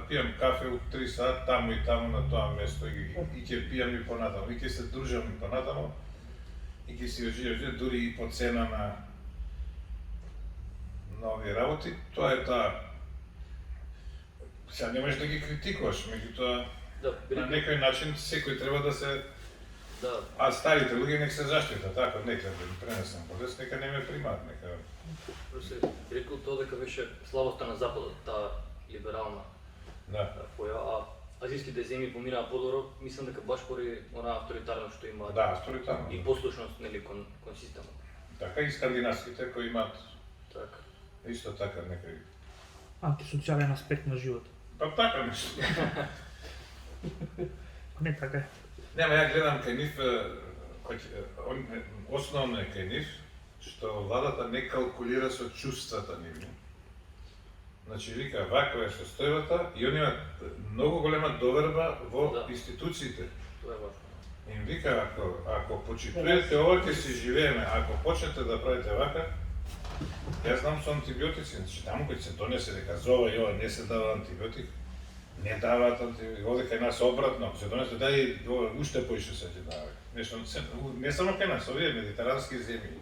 S2: пијам кафе у 3 сат таму и таму на тоа место и ќе пијам и понатаму, и ќе се дружам и понатаму, и ќе си оживам дури и по цена на овие работи. Тоа е таа. Сега не можеш да ги критикуваш, меѓутоа
S3: Да,
S2: на некој начин секој треба да се.
S3: да,
S2: А старите луѓе нека се заштитат, ако нека да ги пренесам болест, нека не ме примат, нека.
S3: се рекол тоа дека беше слабоста на Западот, таа либерална
S2: Да.
S3: појава, а азијските земји поминаа подобро, мислам дека баш поради онаа авторитарност што имаат
S2: Да, авторитарно.
S3: и послушност нели кон системот.
S2: Така и скандинавските кои имаат
S3: Така.
S2: исто така некој.
S4: Антисоциален аспект на живот.
S2: Па така нешто.
S4: Не така е.
S2: Нема, ја гледам кај нив, основно е кај нив, што владата не калкулира со чувствата нивни. Значи, вика, ваква е состојбата и они имаат многу голема доверба во
S3: Да.
S2: институциите.
S3: Тоа е важно.
S2: Им вика, ако почитувате ова, ќе си живееме, ако почнете да правите вака, јас знам со антибиотици, значи таму кој се донесе дека за ова и ова не се дава антибиотик, не даваат антибиотик, оде кај нас обратно, ако се донесе дај уште поише се ќе дава. Нешто не само кај нас, овие медитерански земји.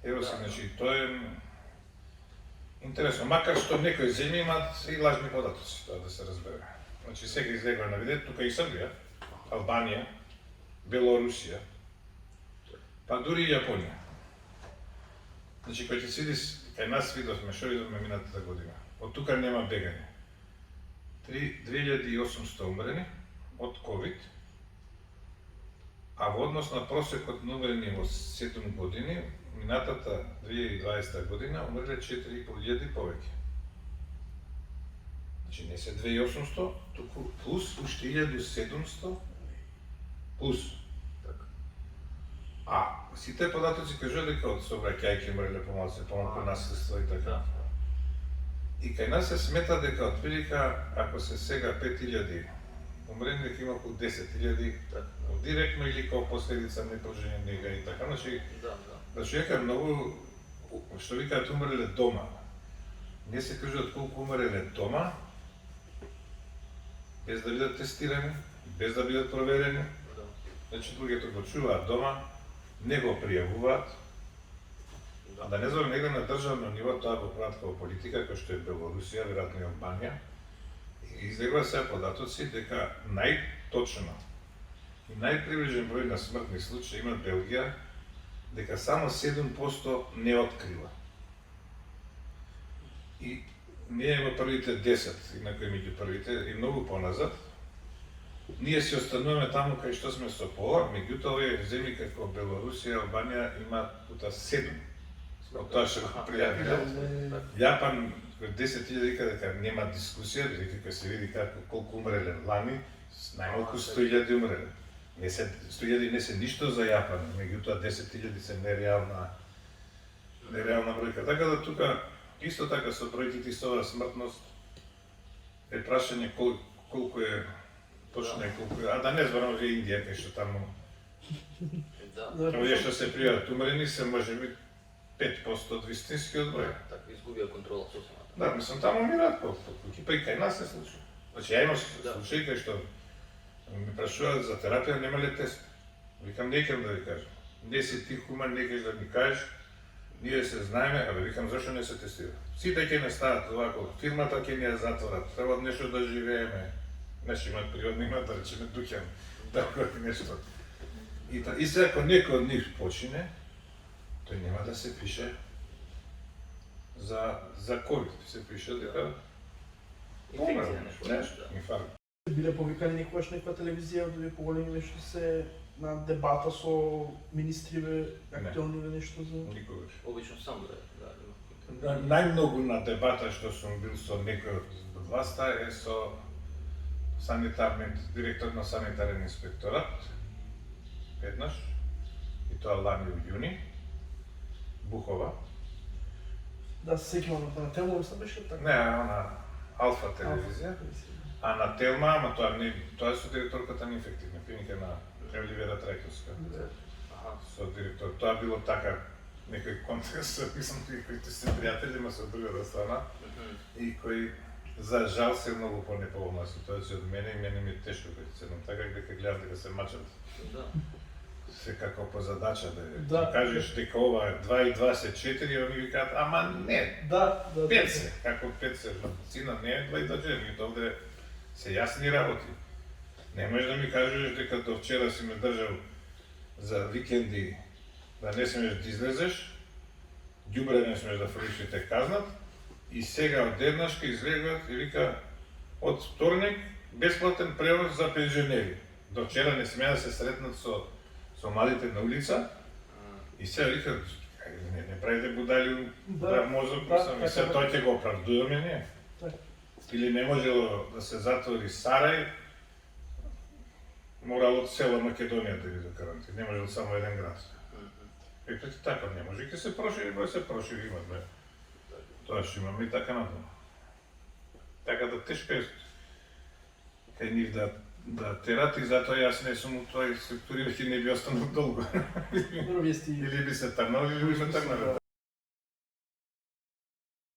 S2: Ево си, значи тоа е интересно, макар што некои земји имаат и лажни податоци, тоа да се разбере. Значи сега излегува на видео, тука и Србија, Албанија, Белорусија, па дури и Јапонија. Значи, кој ќе си видиш, кај нас видовме, што видовме минатата година. Од тука нема бегање. 2800 умрени од COVID, а во однос на просекот на умрени во 7 години, минатата 2020 година умреле 4500 повеќе. Значи не се 2800, туку плюс уште 1700 плюс.
S3: Така.
S2: А сите податоци кажуваат дека од сообраќајки умреле помалку наследство и така.
S3: Да.
S2: И кај нас се смета дека отприлика, ако се сега 5000 умрени, дека има околу 10.000
S3: Така.
S2: директно или како последица непожелени нега и така. Значи,
S3: Да, да.
S2: човека е многу, што викаат, умреле дома. Не се кажуваат колку умреле дома, без да бидат тестирани, без да бидат проверени.
S3: Да.
S2: Значи, луѓето го чуваат дома, не го пријавуваат, а да не зборам негде на државно ниво, тоа го прават како политика, кој што е Белорусија, веројатно и Албанија. И излегува сега податоци дека најточно и најприближен број на смртни случаи има Белгија, дека само 7% не открива. И ние во првите 10, инаку меѓу првите и многу поназад, ние се остануваме таму кај што сме со пола, меѓутоа овие земји како Белорусија, Албанија имаат пута 7. Од тоа што го пријавиле. Јапан 10.000 вика дека нема дискусија, дека кога се види колку умреле лани, најмалку 100.000 умреле. Не се 100.000 не се ништо за Јапан, меѓутоа 10.000 се нереална бројка. Така да тука исто така со бројките и со оваа смртност е прашање колку е точно и колку е, а да не зборам овие Индија кај што таму
S3: Да.
S2: овие што се пријават умрени се можеби 5% од вистинскиот број.
S3: Така изгубија контрола сосемата.
S2: Да, мислам, таму умираат по куќи, па и кај нас се случува. Значи, ја имам случаи кај што ми прашуваат за терапија, нема ли тест? Викам, не ќам да ви кажам. Не си ти хуман, не ќаш да ми кажеш, ние се знаеме, абе викам, зашто не се тестира? Сите ќе не стават овако, фирмата ќе ни ја затворат, треба нешто да живееме. Значи, имат природни, имат, да речеме, дуќан, tako нешто. И сега, ако некој од нив почине, тој нема да се пише за COVID, се пише дека
S3: Инфекција нешто.
S2: инфаркт.
S1: Биле повикани некогаш некоја телевизија од овие поголеми нешто се на дебата со министриве, актуелни или нешто за...
S2: Никогаш.
S3: Обично сам да има.
S2: Најмногу на дебата што сум бил со некој од власта е со директор на санитарен инспекторат, еднаш, и тоа лани во јуни, Бухова.
S1: Да се сеќавам на тема, мислам беше така.
S2: Не, на Алфа телевизија. А на Телма, ама тоа е со директорката на инфективна клиника на Оливера Трајковска.
S3: Аха.
S2: Со директор. Тоа било така некој контекст, мислам, кои се пријатели, ма со другата страна, и кои за жал се многу по-неповолна ситуација од мене и мене ми е тешко кога седам така дека гледам дека се мачат.
S3: Да.
S2: Секако по задача
S1: Да.
S2: да кажеш дека ова 2 и 2 се 4, они викаат, ама не,
S1: Да,
S2: 5 се, како 5 се, медицина не е 2 и 2 4, овде се јасни работи. Не можеш да ми кажеш дека до вчера си ме држал за викенди да не смееш да излезеш, ѓубре не смееш да фрлиш и те казнат, и сега одеднашка излегуваат и вика од вторник бесплатен превоз за пензионери. До вчера не смеа да се сретнат со младите на улица и сега вика не правите будали здрав мозок, мислам, и сега тој ќе го оправдуваме ние. Или не можело да се затвори Сарај, морало од цела Македонија да иде карантин, не можело само еден град. И прети така не може, ќе се прошири, број се прошири, имаме. Тоа што имаме и така натаму. Така да тешко е кај нив да терат и затоа јас не сум у тој сектор и не би останал долго.
S1: Добро вести.
S2: Или би се тргнал, или би се тргнал.